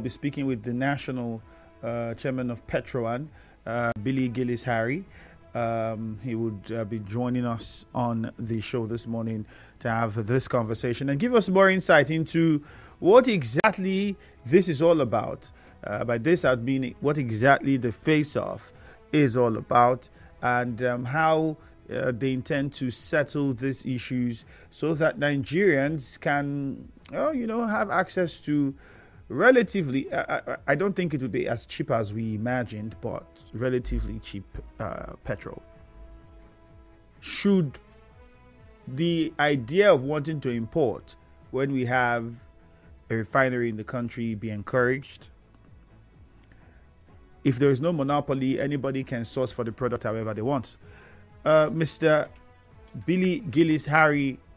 be speaking with the national chairman of PETROAN, Gillis. He would be joining us on the show this morning to have this conversation and give us more insight into what exactly this is all about. By this, I mean what exactly the face-off is all about, and how they intend to settle these issues so that Nigerians can, have access to relatively, I don't think it would be as cheap as we imagined, but relatively cheap petrol. Should the idea of wanting to import when we have a refinery in the country be encouraged? If there is no monopoly, anybody can source for the product however they want. Mr. Gillis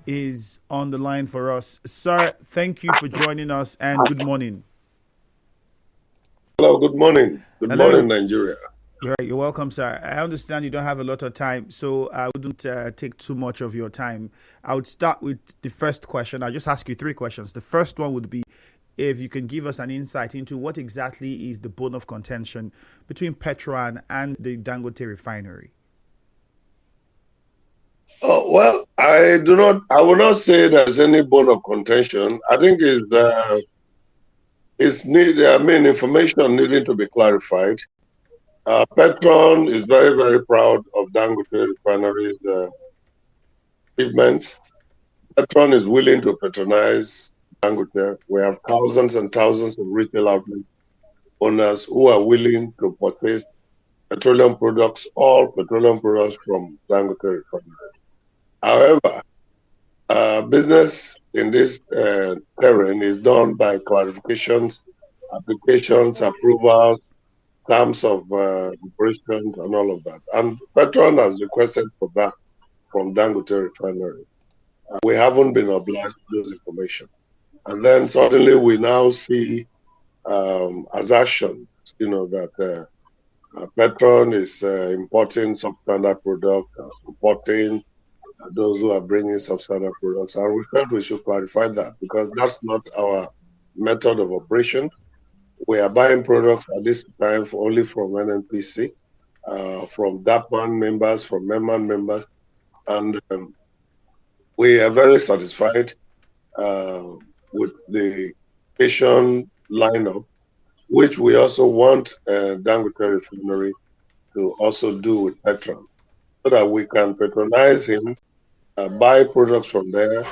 is on the line for us. Sir, thank you for joining us and good morning. Hello, good morning. Good morning, Nigeria. You're welcome, sir. I understand you don't have a lot of time, so I wouldn't take too much of your time. I would start with the first question. I'll just ask you 3 questions. The first one would be if you can give us an insight into what exactly is the bone of contention between PETROAN and the Dangote Refinery. Oh, well, I will not say there's any bone of contention. I think information needing to be clarified. PETROAN is very, very proud of Dangote Refinery's achievements. PETROAN is willing to patronize Dangote. We have thousands and thousands of retail outlet owners who are willing to purchase petroleum products, all petroleum products from Dangote Refinery. However, business in this terrain is done by clarifications, applications, approvals, terms of operations, and all of that. And PETROAN has requested for that from Dangote Refinery. We haven't been obliged to those information. And then suddenly we now see as action, that PETROAN is importing substandard products, importing those who are bringing substandard products. And we felt we should clarify that because that's not our method of operation. We are buying products at this time only from NNPC, from DAPMAN members, from MEMAN members, and we are very satisfied with the patient lineup, which we also want Dangote Refinery to also do with PETROAN, so that we can patronize him, buy products from there,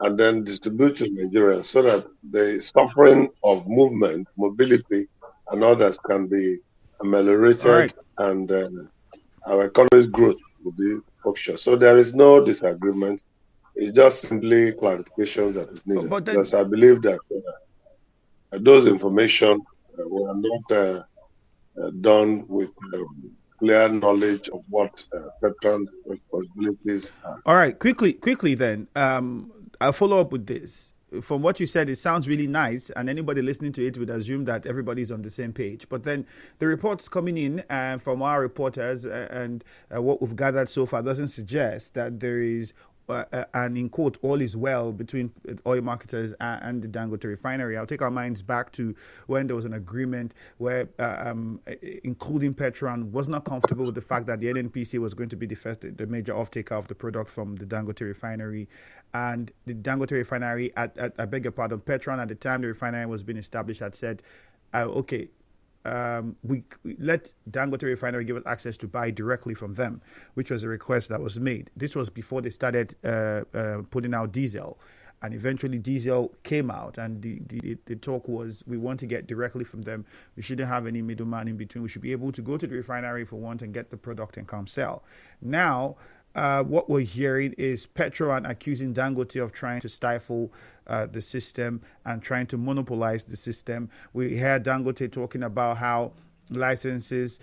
and then distribute to Nigeria so that the suffering of movement, mobility, and others can be ameliorated, and our economy's growth will be functional. So there is no disagreement. It's just simply clarifications that is needed. Because I believe that those information were not done with clear knowledge of what PETROAN's responsibilities are. All right, quickly then. I'll follow up with this. From what you said, it sounds really nice, and anybody listening to it would assume that everybody's on the same page. But then the reports coming in from our reporters and what we've gathered so far doesn't suggest that there is and in quote, all is well between oil marketers and the Dangote Refinery. I'll take our minds back to when there was an agreement where, including PETROAN, was not comfortable with the fact that the NNPC was going to be the major off-taker of the product from the Dangote Refinery. And the Dangote Refinery, I beg your pardon, PETROAN at the time the refinery was being established had said, we let Dangote Refinery give us access to buy directly from them, which was a request that was made. This was before they started putting out diesel, and eventually diesel came out, and the talk was we want to get directly from them. We shouldn't have any middleman in between. We should be able to go to the refinery if we want and get the product and come sell. Now, what we're hearing is PETROAN accusing Dangote of trying to stifle the system and trying to monopolize the system. We heard Dangote talking about how licenses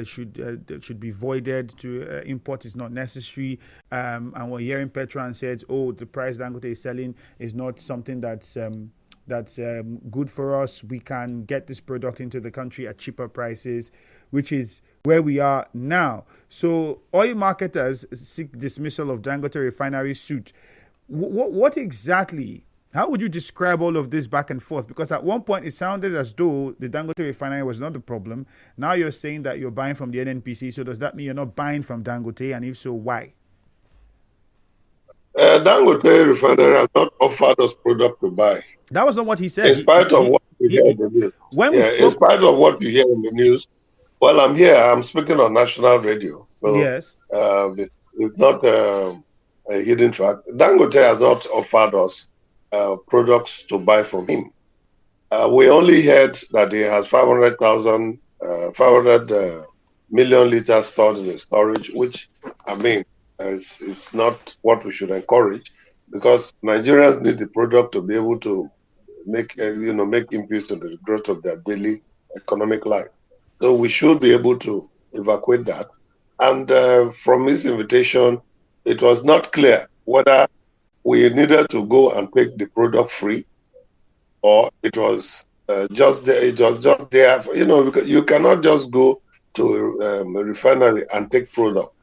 should be voided, to import is not necessary, and we're hearing PETROAN says, the price Dangote is selling is not something that's good for us. We can get this product into the country at cheaper prices, which is where we are now. So oil marketers seek dismissal of Dangote Refinery suit. What exactly How would you describe all of this back and forth? Because at one point it sounded as though the Dangote refinery was not the problem. Now you're saying that you're buying from the NNPC. So does that mean you're not buying from Dangote? And if so, why? Dangote Refinery has not offered us product to buy, That was not what he said. in spite of what you hear in the news. When we Yeah, in spoke, spite of what you hear in the news. Well, I'm here. I'm speaking on national radio, so yes. it's not a hidden track. Dangote has not offered us products to buy from him. We only heard that he has 500 million liters stored in the storage, which I mean is not what we should encourage, because Nigerians need the product to be able to make inputs to the growth of their daily economic life. So we should be able to evacuate that. And from his invitation, it was not clear whether we needed to go and take the product free, or it was just there. It was just there. Because you cannot just go to a refinery and take product.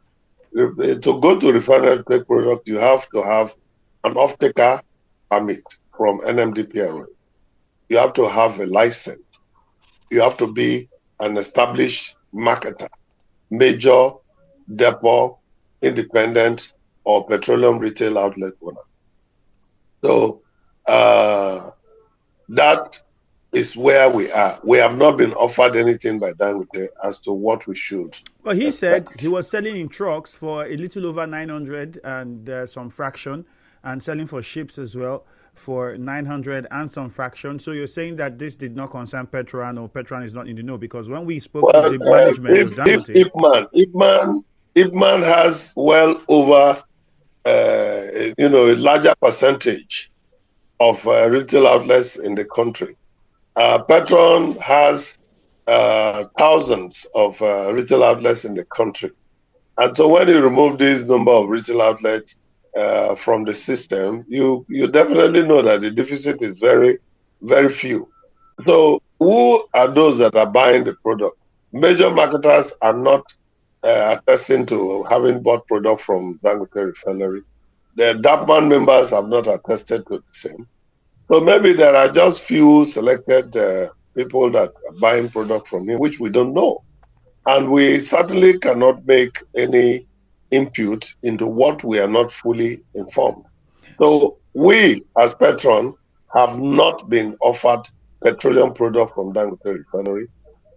To go to refinery to take product, you have to have an off-taker permit from NMDPRA. You have to have a license. You have to be an established marketer, major depot, independent, or petroleum retail outlet owner. So that is where we are. We have not been offered anything by Dangote as to what we should Well, he said he expect. was selling in trucks for a little over 900 and some fraction, and selling for ships as well for 900 and some fraction. So you're saying that this did not concern PETROAN, or PETROAN is not in the know? Because when we spoke with Well, the management of if Dangote, Ipman has well over a larger percentage of retail outlets in the country. Petron has thousands of retail outlets in the country. And so when you remove this number of retail outlets from the system, you definitely know that the deficit is very, very few. So who are those that are buying the product? Major marketers are not attesting to having bought product from Dangote Refinery. The DAPMAN members have not attested to the same. So maybe there are just few selected people that are buying product from him, which we don't know. And we certainly cannot make any input into what we are not fully informed. So we, as Petron, have not been offered petroleum product from Dangote Refinery.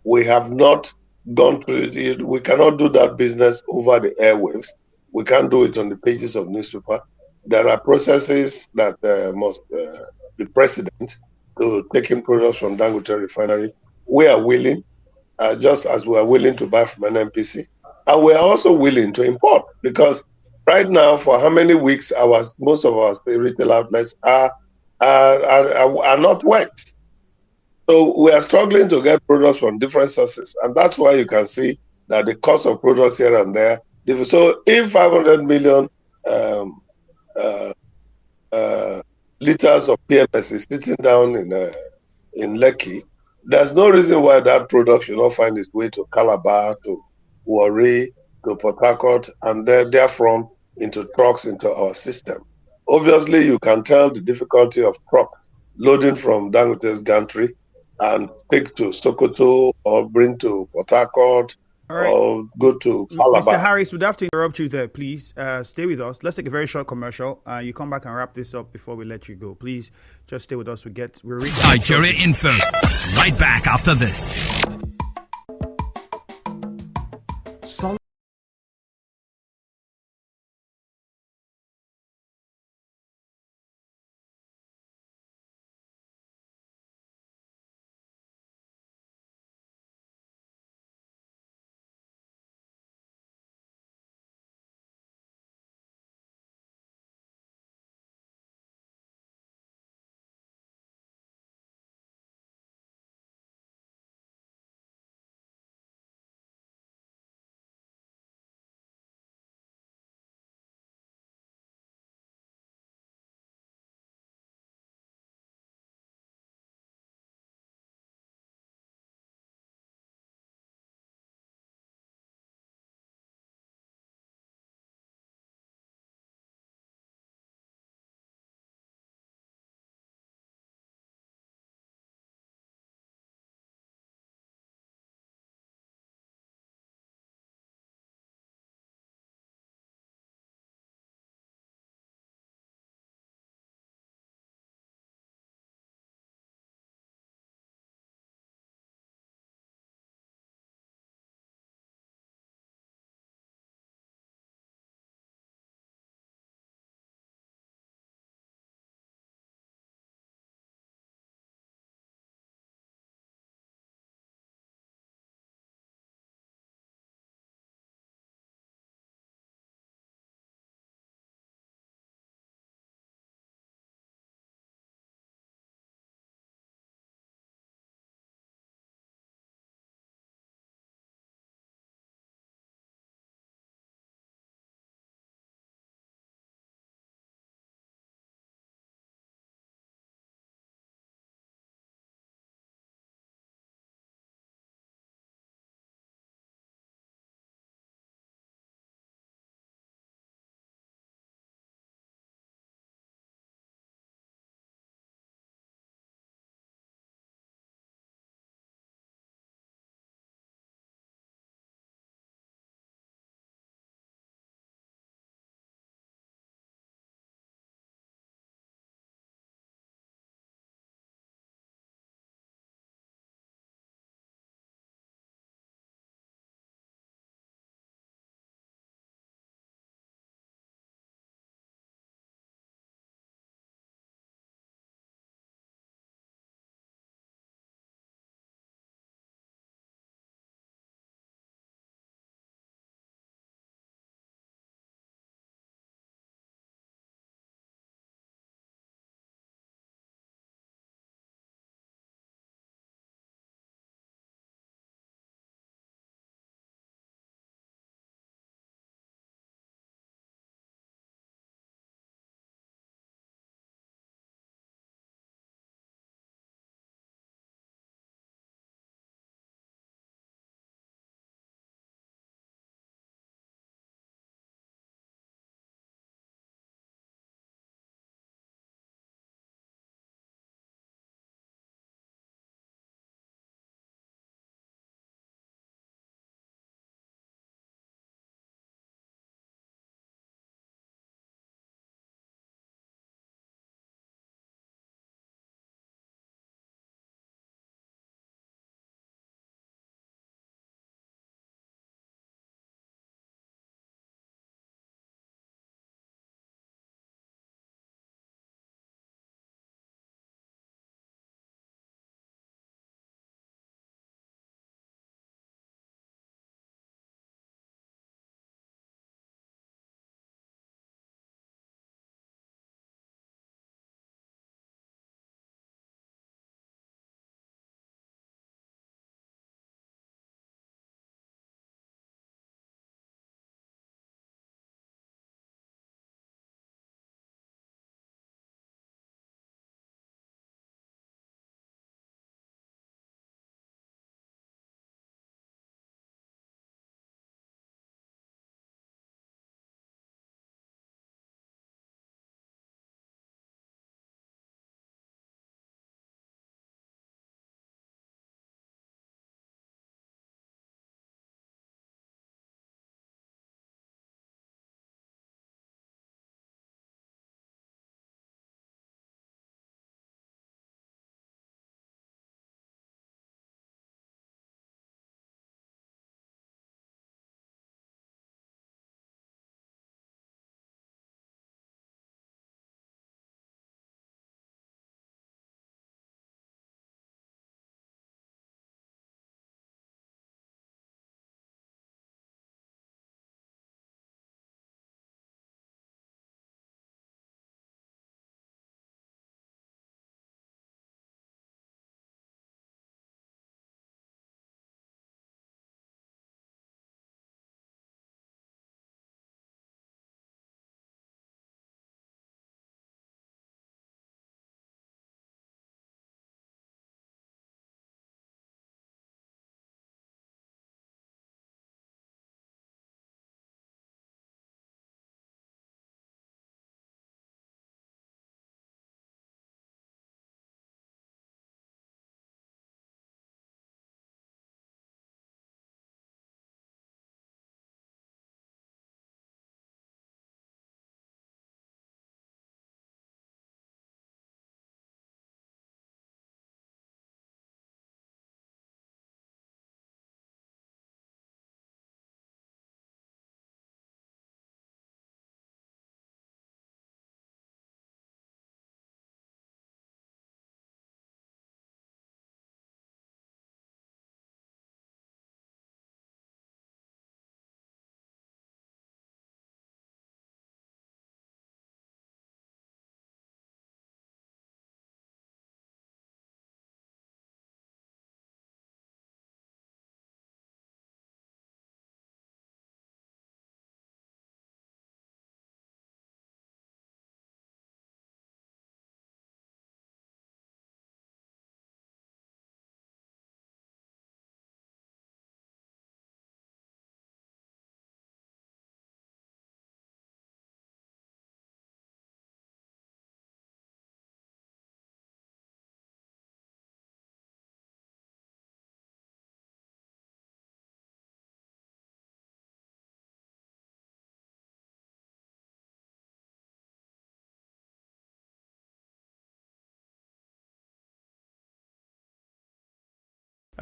We have not gone through it. We cannot do that business over the airwaves. We can't do it on the pages of newspaper. There are processes that must be precedent to taking products from Dangote Refinery. We are willing, just as we are willing to buy from NNPC, and we are also willing to import, because right now, for how many weeks most of our retail outlets are not wet. So we are struggling to get products from different sources, and that's why you can see that the cost of products here and there. So if 500 million um, uh, liters of PMS is sitting down in Lekki, there's no reason why that product should not find its way to Calabar, to Warri, to Port Harcourt, and then therefrom into trucks into our system. Obviously, you can tell the difficulty of truck loading from Dangote's gantry and take to Sokoto or bring to Port Harcourt all right, or go to Mr. Calabar. Harris, we'd have to interrupt you there. Please stay with us. Let's take a very short commercial. You come back and wrap this up before we let you go. Please just stay with us. We're Nigeria Info. Right back after this.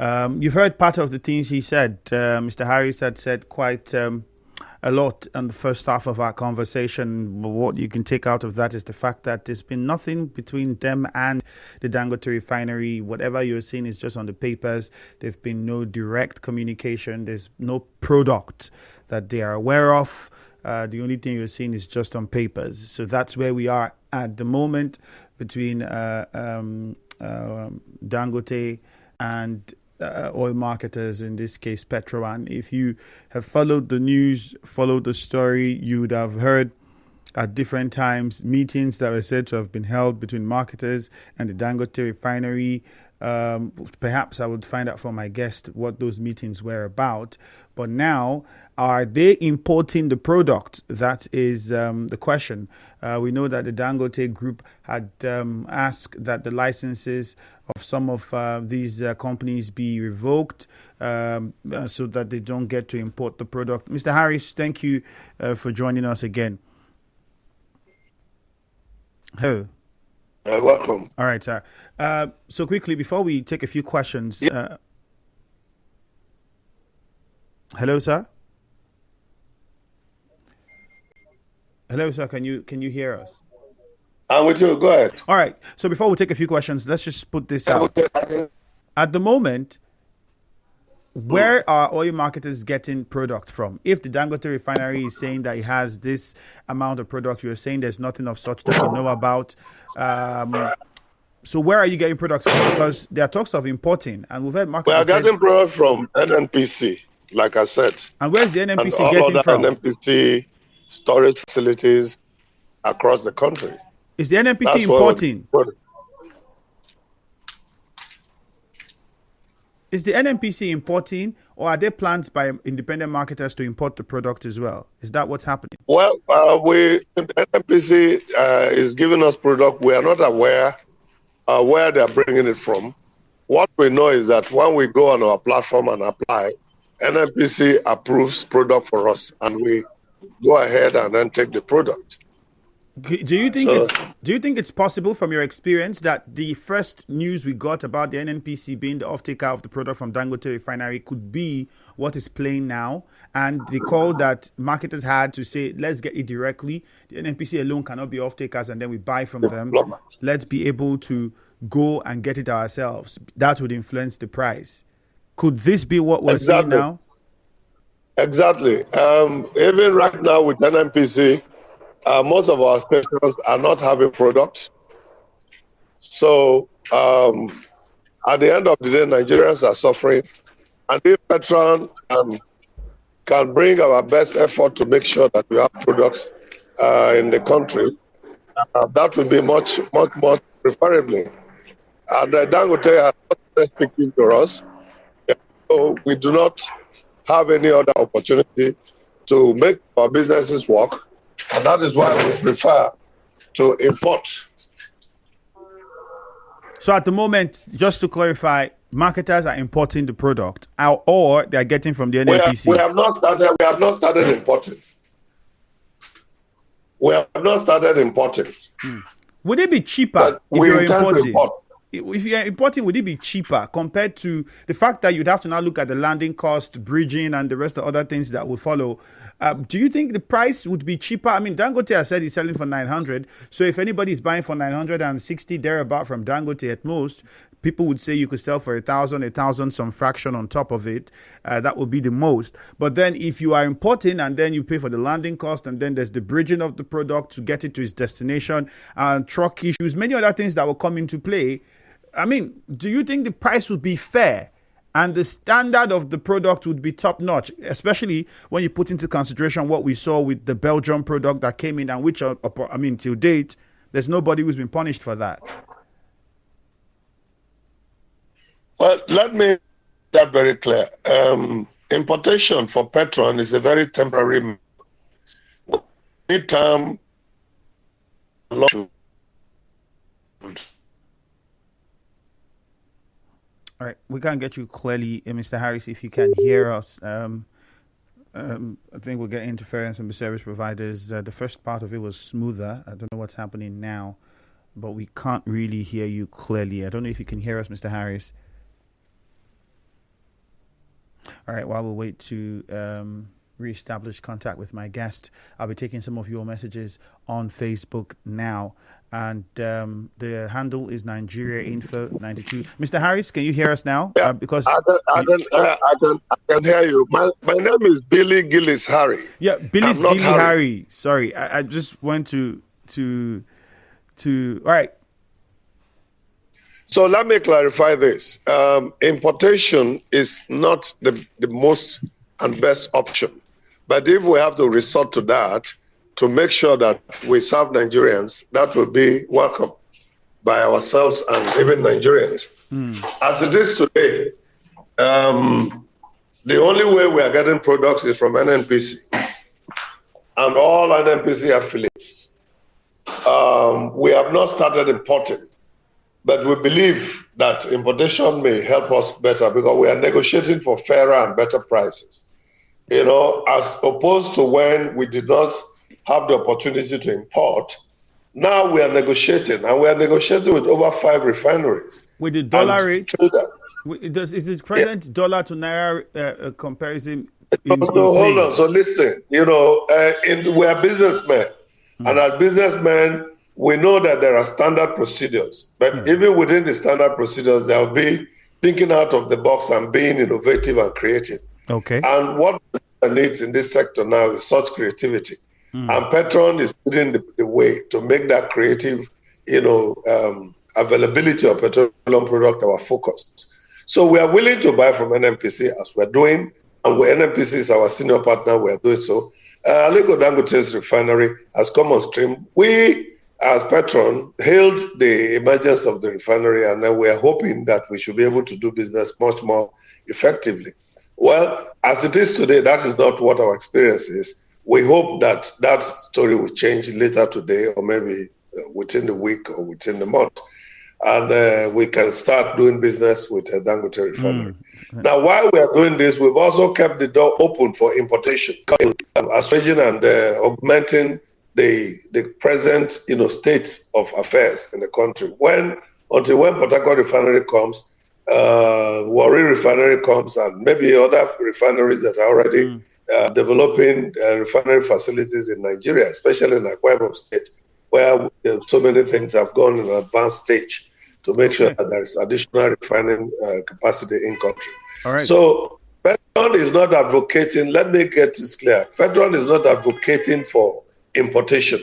You've heard part of the things he said. Mr. Harris had said quite a lot in the first half of our conversation. What you can take out of that is the fact that there's been nothing between them and the Dangote Refinery. Whatever you're seeing is just on the papers. There's been no direct communication. There's no product that they are aware of. The only thing you're seeing is just on papers. So that's where we are at the moment between Dangote and oil marketers, in this case PETROAN. If you have followed the news, followed the story, you would have heard at different times meetings that were said to have been held between marketers and the Dangote Refinery. Perhaps I would find out from my guest what those meetings were about. But now, are they importing the product? That is the question. We know that the Dangote Group had asked that the licenses of some of these companies be revoked so that they don't get to import the product. Mr. Harris, thank you for joining us again. Hello. Welcome. All right, sir. So quickly, before we take a few questions. Hello, sir. Hello, sir. Can you hear us? I'm with you. Go ahead. All right. So before we take a few questions, let's just put this out. At the moment, where are oil marketers getting product from? If the Dangote Refinery is saying that it has this amount of product, you're saying there's nothing of such that you know about. So where are you getting products from? Because there are talks of importing, and we've had marketers. We are getting product from NNPC, like I said. And where's the NNPC and getting from? NNPC storage facilities across the country. Is the NNPC importing? Is the NNPC importing, or are there plans by independent marketers to import the product as well? Is that what's happening? Well, NNPC is giving us product. We are not aware where they are bringing it from. What we know is that when we go on our platform and apply, NNPC approves product for us, and we go ahead and then take the product. Do you think it's possible, from your experience, that the first news we got about the NNPC being the off-taker of the product from Dangote Refinery could be what is playing now, and the call that marketers had to say, let's get it directly. The NNPC alone cannot be off-takers, and then we buy from them. Let's be able to go and get it ourselves. That would influence the price. Could this be what we're seeing now? Exactly. Even right now with NNPC, most of our stations are not having product. So at the end of the day, Nigerians are suffering. And if PETROAN can bring our best effort to make sure that we have products in the country, that would be much more preferably. And Dangote has not speaking to us. So we do not have any other opportunity to make our businesses work. And that is why we prefer to import. So at the moment, just to clarify, marketers are importing the product, or they are getting from the NNPC? We have not started importing. We have not started importing. Would it be cheaper if you're importing? If you're importing, would it be cheaper compared to the fact that you'd have to now look at the landing cost, bridging, and the rest of other things that will follow? Do you think the price would be cheaper? I mean, Dangote has said he's selling for 900. So if anybody is buying for 960 thereabout from Dangote at most, people would say you could sell for 1,000, some fraction on top of it. That would be the most. But then if you are importing and then you pay for the landing cost, and then there's the bridging of the product to get it to its destination, and truck issues, many other things that will come into play. I mean, do you think the price would be fair and the standard of the product would be top notch, especially when you put into consideration what we saw with the Belgium product that came in, and which, till date, there's nobody who's been punished for that? Well, let me make that very clear. Importation for PETROAN is a very temporary mid-term. All right, we can't get you clearly, Mr. Harris, if you can hear us. I think we'll get interference from the service providers. The first part of it was smoother. I don't know what's happening now, but we can't really hear you clearly. I don't know if you can hear us, Mr. Harris. All right, while we wait to reestablish contact with my guest, I'll be taking some of your messages on Facebook now. And the handle is Nigeria Info 92. Mr. Harris, can you hear us now? Yeah, Because I can hear you. My name is Billy Gillis Harry. yeah, I'm not Gilly Harry. Sorry, I just went to all right. So let me clarify this. Importation is not the most and best option. But if we have to resort to that to make sure that we serve Nigerians, that will be welcome by ourselves and even Nigerians. As it is today, the only way we are getting products is from NNPC and all NNPC affiliates. We have not started importing, but we believe that importation may help us better because we are negotiating for fairer and better prices. You know, as opposed to when we did not have the opportunity to import, now we are negotiating, and we are negotiating with over 5 refineries. With the dollar rate, is the present dollar to naira comparison? Hold on. So listen, you know, we are businessmen, and as businessmen, we know that there are standard procedures. But even within the standard procedures, there will be thinking out of the box and being innovative and creative. Okay. And what needs in this sector now is such creativity. And PETROAN is leading the way to make that creative, you know, availability of petroleum product our focus. So we are willing to buy from NNPC as we're doing, and where NNPC is our senior partner, we are doing so. Aliko Dangote's refinery has come on stream. We, as PETROAN, hailed the emergence of the refinery, and then we are hoping that we should be able to do business much more effectively. Well, as it is today, that is not what our experience is. We hope that that story will change later today, or maybe within the week or within the month. And we can start doing business with Dangote Refinery. Now, while we are doing this, we've also kept the door open for importation, assuaging and augmenting the present, state of affairs in the country. Until when Port Harcourt Refinery comes, Warri Refinery comes, and maybe other refineries that are already developing refinery facilities in Nigeria, especially in Akwa Ibom State, where so many things have gone in an advanced stage to make sure that there is additional refining capacity in country. All right. So PETROAN is not advocating, let me get this clear, PETROAN is not advocating for importation,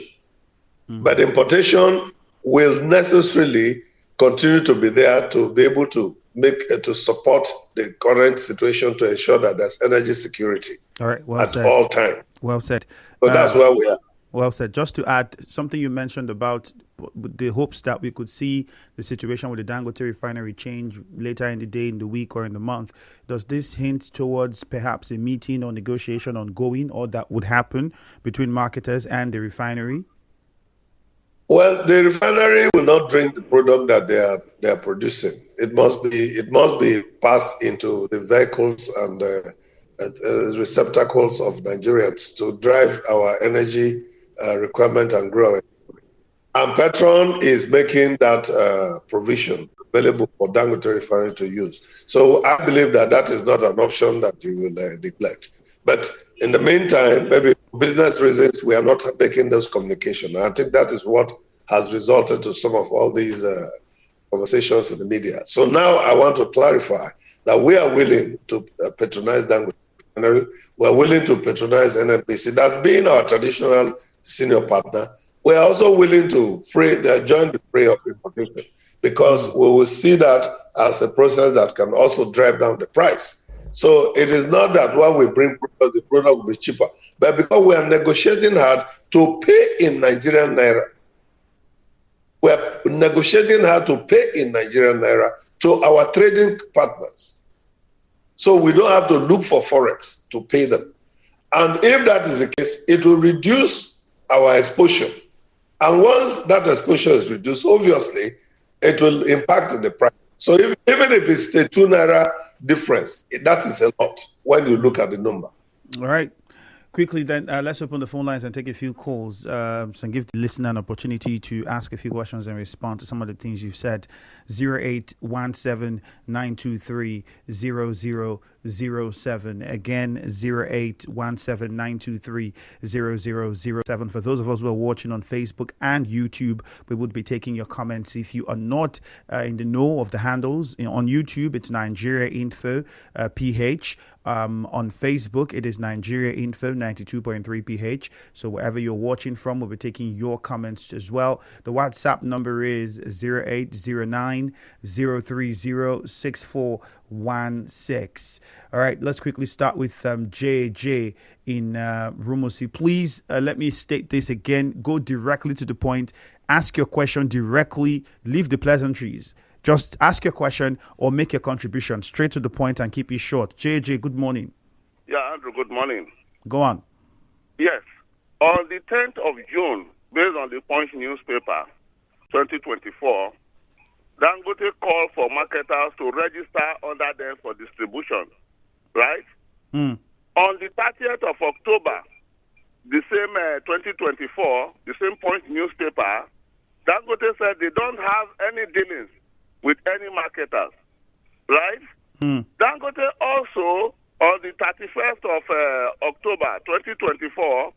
but importation will necessarily continue to be there to be able to to support the current situation to ensure that there's energy security at all time. Well said. So that's where we are. Well said. Just to add something you mentioned about the hopes that we could see the situation with the Dangote Refinery change later in the day, in the week, or in the month. Does this hint towards perhaps a meeting or negotiation ongoing, or that would happen between marketers and the refinery? Well, the refinery will not drink the product that they are producing. It must be passed into the vehicles and receptacles of Nigerians to drive our energy requirement and growing. And PETROAN is making that provision available for Dangote Refinery to use. So I believe that is not an option that he will neglect. But in the meantime, maybe for business reasons, we are not making those communications. I think that is what has resulted to some of all these conversations in the media. So now I want to clarify that we are willing to patronize Dangote Refinery. We are willing to patronize NNPC. That's been our traditional senior partner. We are also willing to join the fray of importation because we will see that as a process that can also drive down the price. So it is not that when we bring product, the product will be cheaper, but because we are negotiating hard to pay in Nigerian naira. We are negotiating hard to pay in Nigerian naira to our trading partners. So we don't have to look for forex to pay them. And if that is the case, it will reduce our exposure. And once that exposure is reduced, obviously, it will impact the price. So even if it's a 2 naira difference, that is a lot when you look at the number. All right. Quickly then, let's open the phone lines and take a few calls and give the listener an opportunity to ask a few questions and respond to some of the things you've said. 0817-923-0007. Again, 0817-923-0007. For those of us who are watching on Facebook and YouTube, we would be taking your comments. If you are not in the know of the handles, on YouTube, it's Nigeria Info PH. On Facebook, it is Nigeria Info 92.3 PH. So wherever you're watching from, we'll be taking your comments as well. The WhatsApp number is 0809-030-6416. All right, let's quickly start with JJ in Rumosi. Please let me state this again. Go directly to the point. Ask your question directly. Leave the pleasantries. Just ask your question or make your contribution straight to the point and keep it short. JJ, good morning. Yeah, Andrew, good morning. Go on. Yes. On the 10th of June, based on the Punch newspaper, 2024, Dangote called for marketers to register under them for distribution, right? On the 30th of October, the same 2024, the same Punch newspaper, Dangote said they don't have any dealings with any marketers, right? Dangote also, on the 31st of October 2024,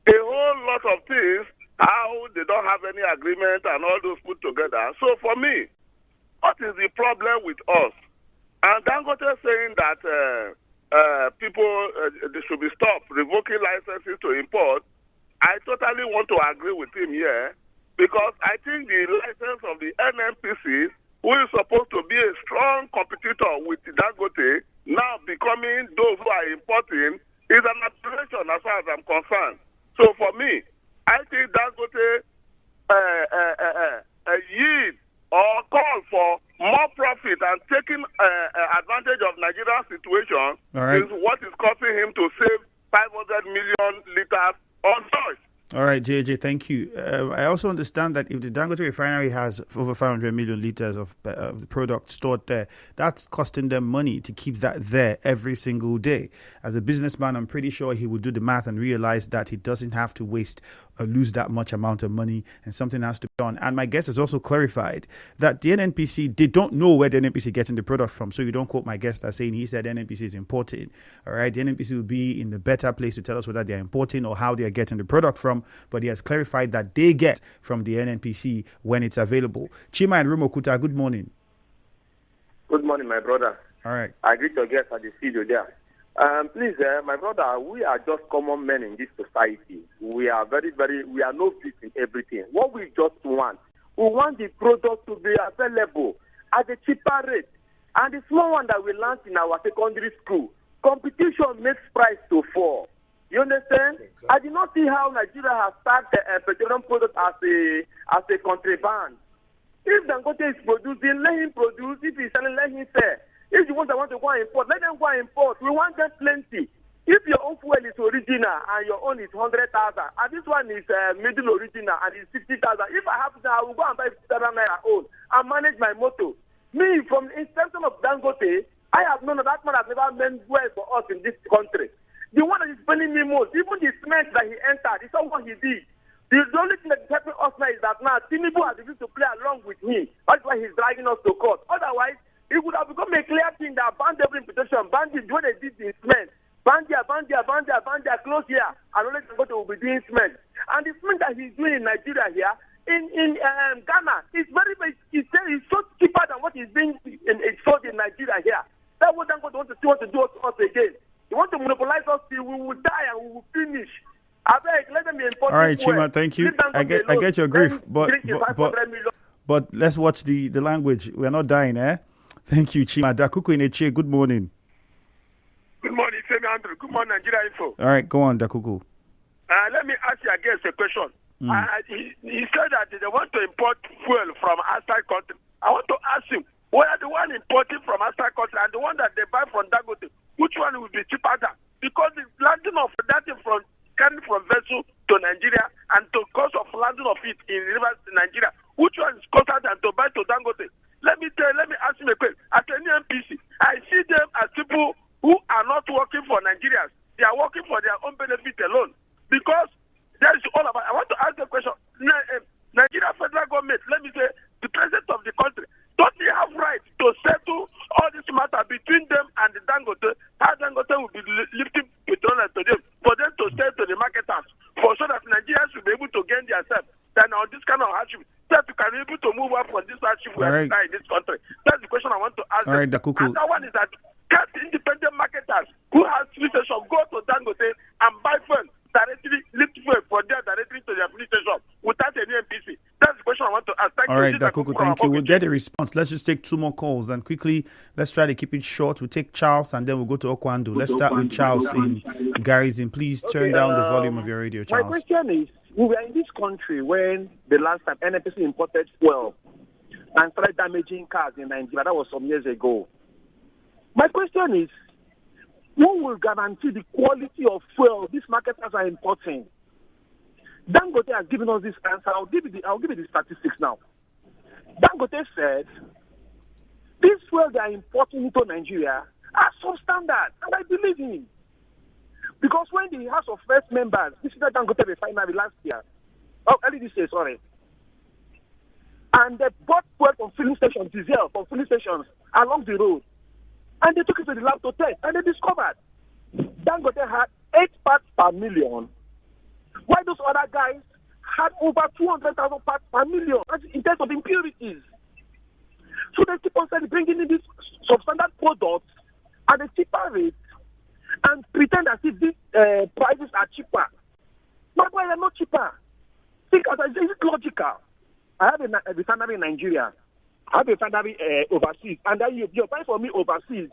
a whole lot of things, how they don't have any agreement and all those put together. So for me, what is the problem with us? And Dangote saying that people they should be stopped revoking licenses to import. I totally want to agree with him here, because I think the license of the NNPC, who is supposed to be a strong competitor with Dangote, now becoming those who are importing, is an aberration as far as I'm concerned. So for me, I think Dangote yield or call for more profit and taking advantage of Nigeria's situation is what is causing him to save 500 million liters on choice. All right, JJ, thank you. I also understand that if the Dangote Refinery has over 500 million liters of the product stored there, that's costing them money to keep that there every single day. As a businessman, I'm pretty sure he would do the math and realize that he doesn't have to waste or lose that much amount of money, and something has to be done. And my guest has also clarified that the NNPC, they don't know where the NNPC getting the product from. So you don't quote my guest as saying he said NNPC is importing. All right, the NNPC will be in the better place to tell us whether they're importing or how they're getting the product from. But he has clarified that they get from the NNPC when it's available. Chima and Rumokuta, good morning. Good morning, my brother. All right. I greet your guest at the studio there. Please, my brother, we are just common men in this society. We are we are no fit in everything. What we just want, we want the product to be available at a cheaper rate. And the small one that we learned in our secondary school, competition makes price to fall. You understand? Exactly. I did not see how Nigeria has started petroleum product as a contraband. If Dangote is producing, let him produce. If he's selling, let him sell. If you want to go and import, let them go and import. We want them plenty. If your own fuel is original and your own is 100,000, and this one is middle original and it's 50,000, if I have to, I will go and buy 50,000 naira own and manage my motor. Me, from the inception of Dangote, I have known that man has never meant well for us in this country. The one that is spending me most, even the cement that he entered, it's not what he did. The only thing that is helping us now is that now Tinubu has begun to play along with him. That's why he's dragging us to court. Otherwise, it would have become a clear thing that banned every importation, banned it when they did the cement. Ban there, close here, and only Dangote will be doing cement. And the cement that he's doing in Nigeria here, in Ghana, it's it's so cheaper than what is being sold in Nigeria here. That's what Dangote wants to do to us again. They want to monopolize us till we will die and we will finish. I beg, let them be important. All right, Chima, thank you. I get your grief, but let's watch the language. We're not dying, eh? Thank you, Chima. Dakuku in Eche, good morning. Good morning, Semi Andrew. Good morning, Nigeria Info. All right, go on, Dakuku. Let me ask you again a question. He said that they want to import fuel from outside country. I want to ask him, whether the one imported from outside country and the one that they buy from Dangote, which one will be cheaper than? Because the landing of that from coming from vessel to Nigeria and the cost of landing of it in rivers in Nigeria, which one is closer than to buy to Dangote? Let me ask him a question. At any NPC, I see them as people who are not working for Nigerians. They are working for their own we are in this country. That's the question I want to ask. All right, Dakuku. And that one is that can't independent marketers who have fuel station go to Dangote and buy fuel directly, lift fuel for there directly to their fuel station without any MPC? That's the question I want to ask. Thank All you. right, Dakuku, thank you. We'll get a response. Let's just take 2 more calls and quickly, let's try to keep it short. We'll take Charles and then we'll go to Okwandu. Let's start with Charles in Garrison. Please turn down the volume of your radio, Charles. My question is, we were in this country when the last time NNPC imported fuel and started damaging cars in Nigeria. That was some years ago. My question is, who will guarantee the quality of fuel these marketers are importing? Dangote has given us this answer. I'll give you the statistics now. Dangote said these fuel they are importing into Nigeria are substandard, and I believe him. Because when the House of First members visited Dangote Refinery last year, early this year, sorry, and they bought fuel from filling stations, diesel from filling stations along the road, and they took it to the lab to test, and they discovered Dangote had 8 parts per million, while those other guys had over 200,000 parts per million in terms of impurities. So they keep on bringing in these substandard products at a cheaper rate and pretend as if these prices are cheaper. But why they're not cheaper? Think as is it logical? I have a refinery in Nigeria. I have a refinery overseas, and then you're buying for me overseas,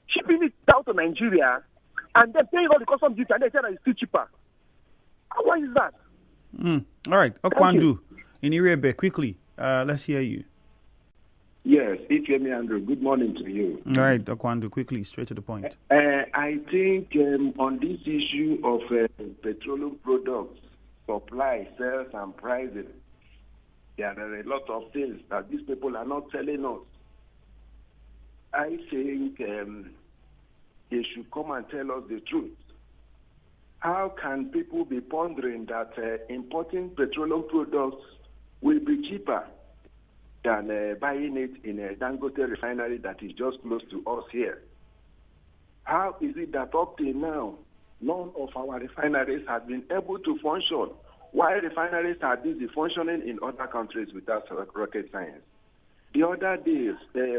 shipping it down to Nigeria, and then paying all the customs duty, and they say that it's still cheaper. Why is that? All right, Okwandu in Irebe, quickly. Let's hear you. Yes, Ifemi Andrew, good morning to you. All right, Okwandu, quickly, straight to the point. I think on this issue of petroleum products, supply, sales, and pricing, there are a lot of things that these people are not telling us. I think they should come and tell us the truth. How can people be pondering that importing petroleum products will be cheaper than buying it in a Dangote refinery that is just close to us here? How is it that up till now, none of our refineries have been able to function, while refineries are busy functioning in other countries without rocket science? The other day,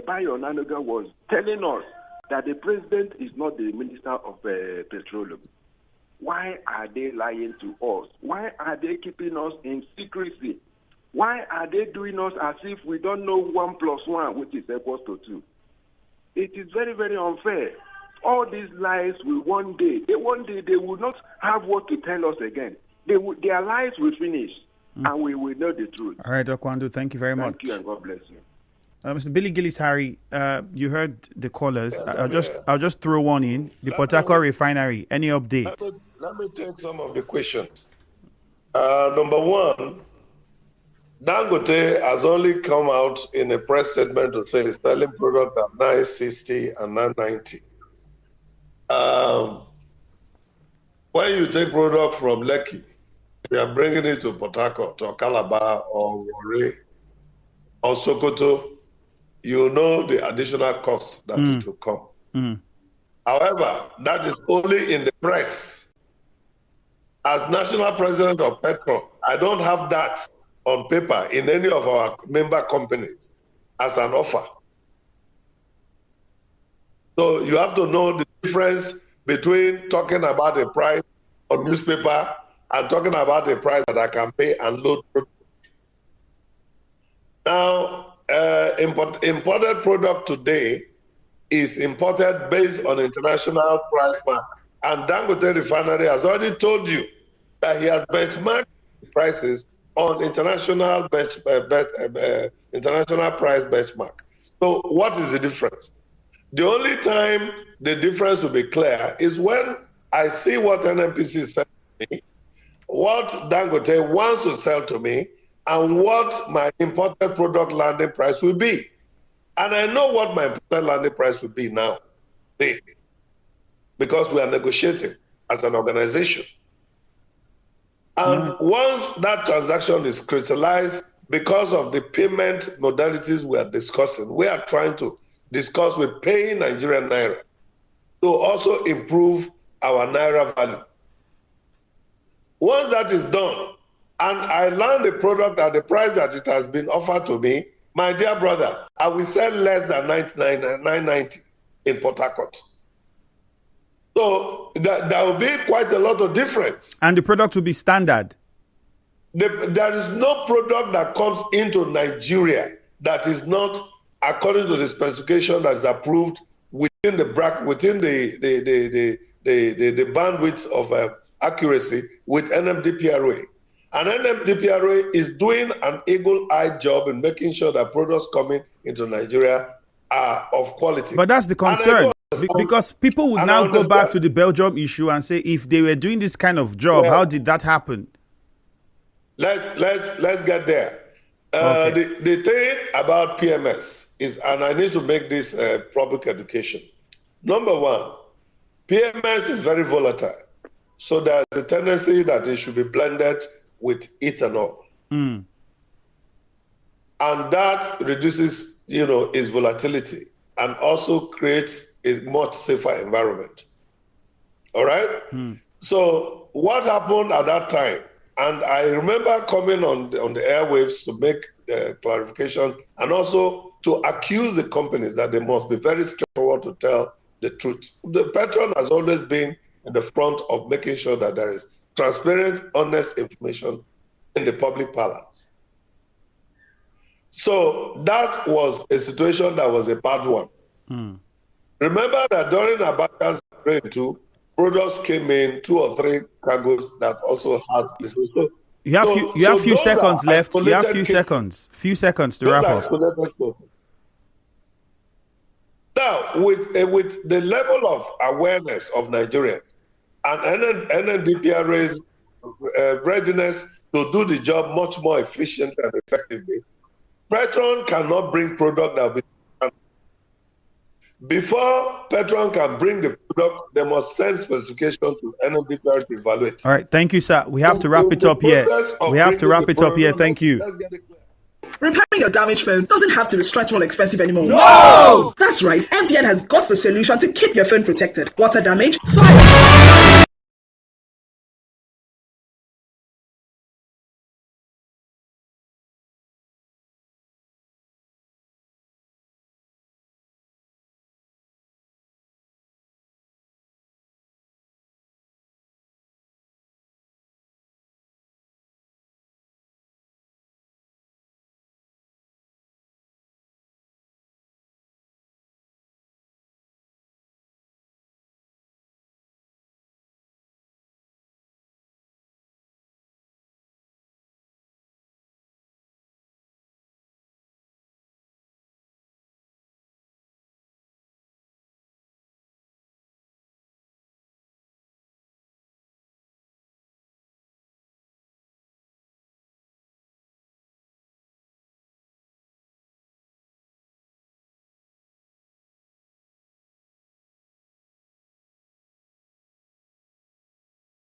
Bayo Nanoga was telling us that the president is not the minister of petroleum. Why are they lying to us? Why are they keeping us in secrecy? Why are they doing us as if we don't know 1 + 1, which is equals to 2? It is very, very unfair. All these lies will one day they will not have what to tell us again. Their lies will finish, and we will know the truth. All right, Okwandu, thank you very much. Thank you, and God bless you. Mr. Billy Gillis, Harry, you heard the callers. I'll just throw one in. The Port Harcourt Refinery. Any update? Let me take some of the questions. Number one, Dangote has only come out in a press statement to say it's selling product at 960 and 990. When you take product from Lekki, you are bringing it to Port Harcourt or Calabar or Warri or Sokoto, you know the additional cost that it will come. However, that is only in the press. As national president of PETROAN, I don't have that on paper in any of our member companies as an offer. So you have to know the difference between talking about a price on newspaper and talking about a price that I can pay and load. Now, imported product today is imported based on international price mark. And Dangote Refinery has already told you that he has benchmarked prices on international price benchmark. So what is the difference? The only time the difference will be clear is when I see what NNPC is selling to me, what Dangote wants to sell to me, and what my imported product landing price will be. And I know what my imported landing price will be now, because we are negotiating as an organization. And once that transaction is crystallized, because of the payment modalities we are discussing, we are trying to discuss with paying Nigerian Naira to also improve our Naira value. Once that is done, and I land the product at the price that it has been offered to me, my dear brother, I will sell less than 990 in Port Harcourt. So there will be quite a lot of difference. And the product will be standard. There is no product that comes into Nigeria that is not according to the specification that is approved within the bandwidth of accuracy with NMDPRA. And NMDPRA is doing an eagle-eyed job in making sure that products coming into Nigeria are of quality. But that's the concern, because people would now go back to the Belgium issue and say, if they were doing this kind of job, how did that happen? Let's get there. Okay. The thing about PMS is, and I need to make this public education. Number one, PMS is very volatile. So there's a tendency that it should be blended with ethanol. And that reduces, its volatility and also creates a much safer environment. All right? So what happened at that time? And I remember coming on the airwaves to make clarifications and also to accuse the companies that they must be very straightforward to tell the truth. The PETROAN has always been in the front of making sure that there is transparent, honest information in the public parlance. So that was a situation that was a bad one. Remember that during Abacha's reign too, products came in, 2 or 3 cargoes that also had this. You have few seconds left. You have few seconds to wrap up. Now, with the level of awareness of Nigerians and NNDPRA's readiness to do the job much more efficiently and effectively, PETROAN cannot bring product that will be. Before PETROAN can bring the product, they must send specification to NNDPRA to evaluate. All right, thank you, sir. We have to wrap it up here. Thank you. Let's get it clear. Repairing your damaged phone doesn't have to be stressful or expensive anymore. No! That's right, MTN has got the solution to keep your phone protected. Water damage? Fire!